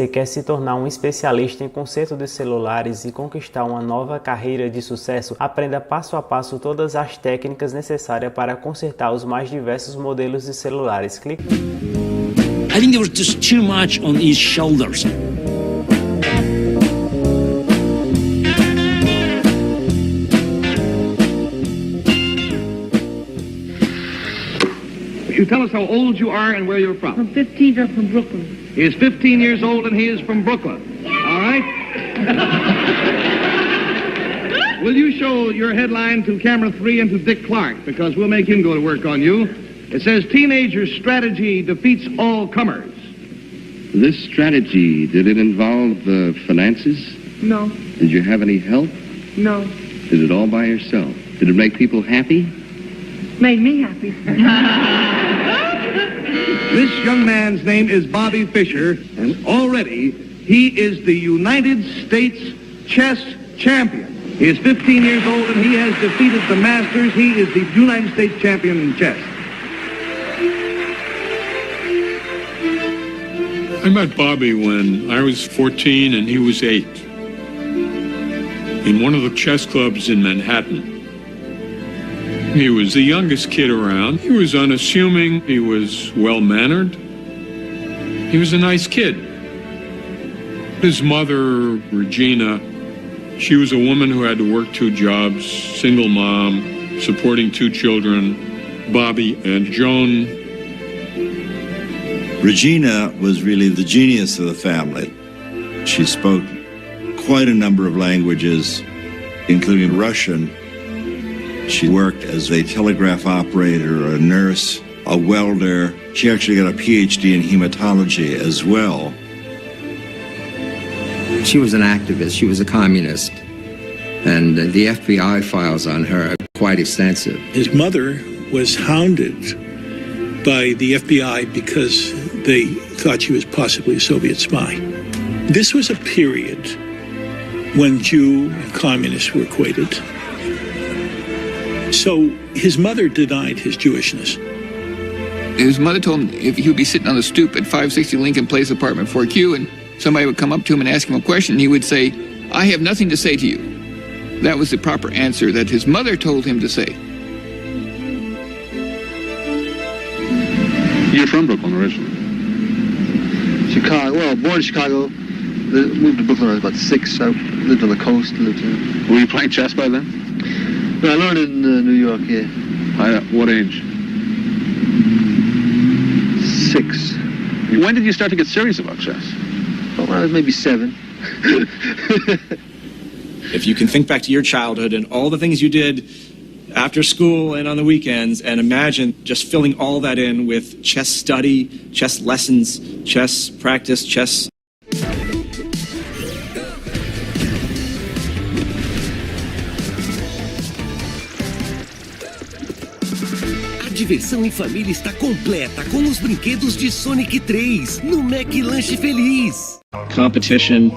Você quer se tornar um especialista em conserto de celulares e conquistar uma nova carreira de sucesso? Aprenda passo a passo todas as técnicas necessárias para consertar os mais diversos modelos de celulares. Clique. I think there was just too much on his shoulders. You tell us how old you are and where you're from. I'm 15, I'm from Brooklyn. He is 15 years old and he is from Brooklyn. All right? Will you show your headline to camera 3 and to Dick Clark, because we'll make him go to work on you. It says, teenager strategy defeats all comers. This strategy, did it involve finances? No. Did you have any help? No. Did it all by yourself? Did it make people happy? Made me happy. This young man's name is Bobby Fischer, and already he is the United States chess champion. He is 15 years old and he has defeated the Masters. He is the United States champion in chess. I met Bobby when I was 14 and he was 8 in one of the chess clubs in Manhattan. He was the youngest kid around. He was unassuming. He was well-mannered. He was a nice kid. His mother, Regina, she was a woman who had to work 2 jobs, single mom, supporting 2 children, Bobby and Joan. Regina was really the genius of the family. She spoke quite a number of languages, including Russian. She worked as a telegraph operator, a nurse, a welder. She actually got a PhD in hematology as well. She was an activist. She was a communist. And the FBI files on her are quite extensive. His mother was hounded by the FBI because they thought she was possibly a Soviet spy. This was a period when Jew and communist were equated. So his mother denied his Jewishness. His mother told him if he would be sitting on the stoop at 560 Lincoln Place, apartment 4Q, and somebody would come up to him and ask him a question, he would say, "I have nothing to say to you." That was the proper answer that his mother told him to say. You're from Brooklyn originally? Chicago. Well, born in Chicago. Moved to Brooklyn when I was about 6. I lived on the coast. Were you playing chess by then? No, I learned in New York, yeah. What age? 6. When did you start to get serious about chess? Well, when I was maybe 7. If you can think back to your childhood and all the things you did after school and on the weekends, and imagine just filling all that in with chess study, chess lessons, chess practice, chess. A diversão em família está completa com os brinquedos de Sonic 3 no Mac Lanche Feliz. Competition.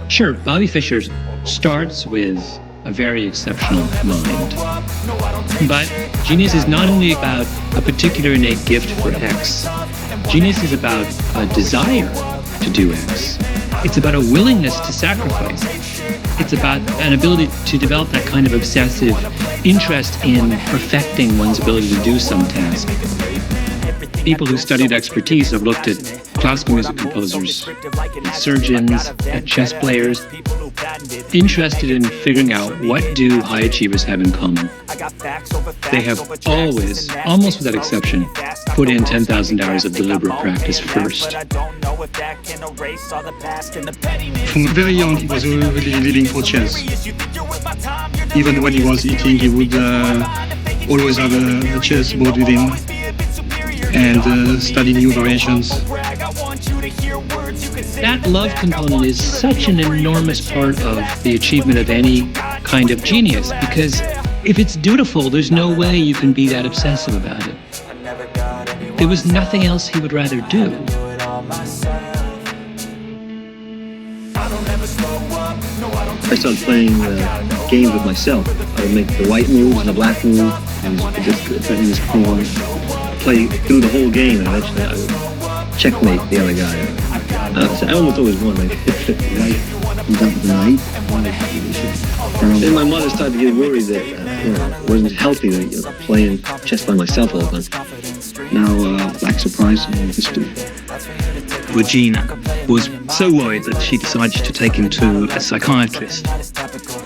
Sure, Bobby Fischer starts with a very exceptional mind. But genius is not only about a particular innate gift for X. Genius is about a desire to do X. It's about a willingness to sacrifice. It's about an ability to develop that kind of obsessive interest in perfecting one's ability to do some task. People who studied expertise have looked at classical music composers, at surgeons, at chess players, interested in figuring out what do high achievers have in common. They have always, almost without exception, put in 10,000 hours of deliberate practice first. From very young, he was really living for chess. Even when he was eating, he would always have a chess board with him and study new variations. That love component is such an enormous part of the achievement of any kind of genius, because if it's dutiful, there's no way you can be that obsessive about it. There was nothing else he would rather do. I started playing games with myself. I would make the white move and the black move, and just putting this pawn. play through the whole game, and eventually I would checkmate the other guy. I almost always won. Then my mother started to get worried that it wasn't healthy to playing chess by myself all the time. Now, black surprise and history. Regina was so worried that she decided to take him to a psychiatrist.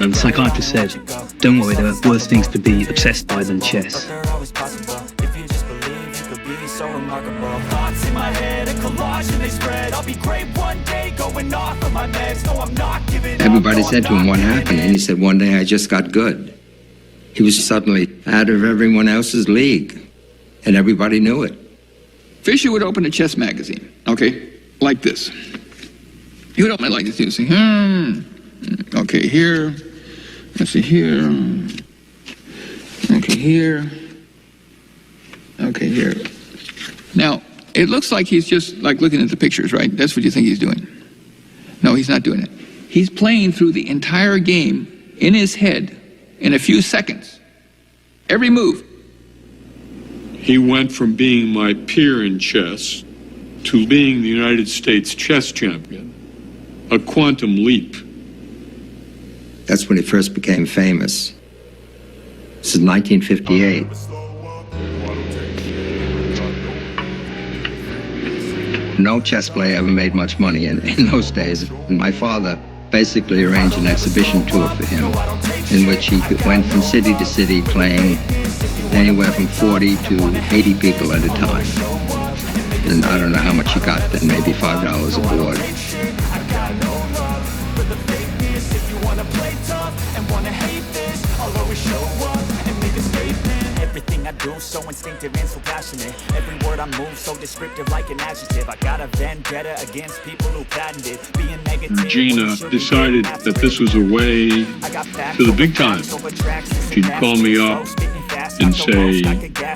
And the psychiatrist said, "Don't worry, there are worse things to be obsessed by than chess." Everybody said to him, "What happened?" And he said, "One day I just got good." He was suddenly out of everyone else's league, and everybody knew it. Fischer would open a chess magazine, okay, like this. He would open it like this. He would say, okay, here, let's see here, okay, here, okay, here. Now, it looks like he's just like looking at the pictures, right? That's what you think he's doing. No, he's not doing it. He's playing through the entire game in his head in a few seconds. Every move. He went from being my peer in chess to being the United States chess champion. A quantum leap. That's when he first became famous. This is 1958. No chess player ever made much money in those days. My father basically arranged an exhibition tour for him in which he went from city to city playing anywhere from 40 to 80 people at a time. And I don't know how much he got then, maybe $5 a board. Everything I do so instinctive and so passionate. Every word I move so descriptive like an adjective. I got a vendetta against people who patented being negative. Regina decided that this was a way to the big time. She'd call me up and say,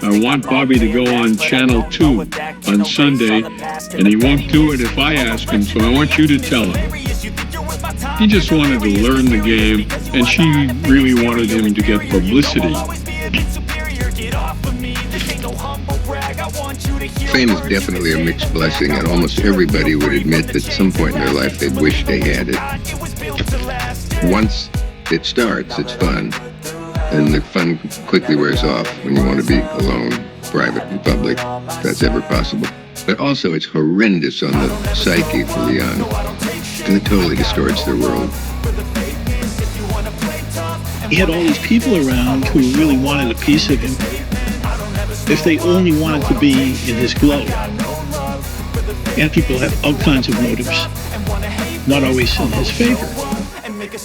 "I want Bobby to go on Channel 2 on Sunday, and he won't do it if I ask him, so I want you to tell him." He just wanted to learn the game, and she really wanted him to get publicity. Fame is definitely a mixed blessing, and almost everybody would admit that at some point in their life they'd wish they had it. Once it starts, it's fun, and the fun quickly wears off when you want to be alone, private, and public, if that's ever possible. But also it's horrendous on the psyche for the young, and it totally distorts their world. He had all these people around who really wanted a piece of him. If they only wanted to be in his glow. And people have all kinds of motives, not always in his favor.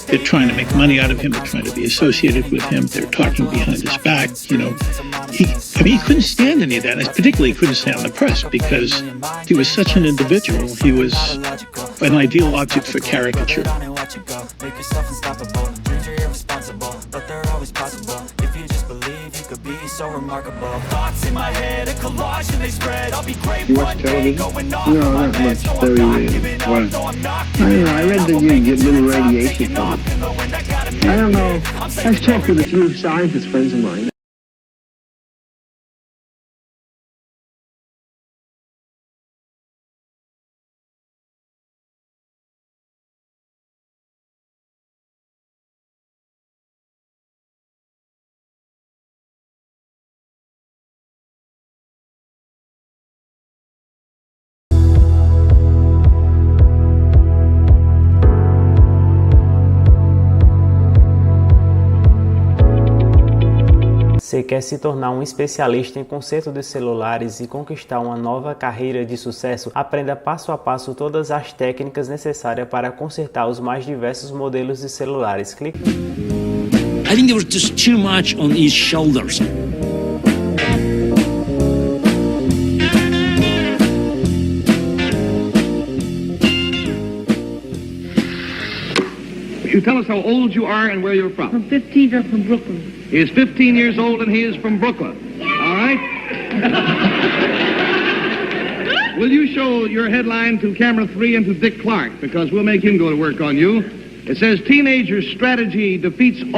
They're trying to make money out of him, they're trying to be associated with him, they're talking behind his back, you know. He couldn't stand any of that, and particularly he couldn't stand the press because he was such an individual. He was an ideal object for caricature. So remarkable. Thoughts in my head, a collage and they spread. I'll be great. You watch television? No, not much. Very well. I don't know. I read that you get little radiation from it. I don't know. I've talked with a few scientist friends of mine. Você quer se tornar um especialista em conserto de celulares e conquistar uma nova carreira de sucesso? Aprenda passo a passo todas as técnicas necessárias para consertar os mais diversos modelos de celulares. Clique. I think there was just too much on his shoulders. You tell us how old you are and where you're from. I'm 15, I'm from Brooklyn. He is 15 years old and he is from Brooklyn. All right? Will you show your headline to camera 3 and to Dick Clark, because we'll make him go to work on you. It says, "Teenager's strategy defeats all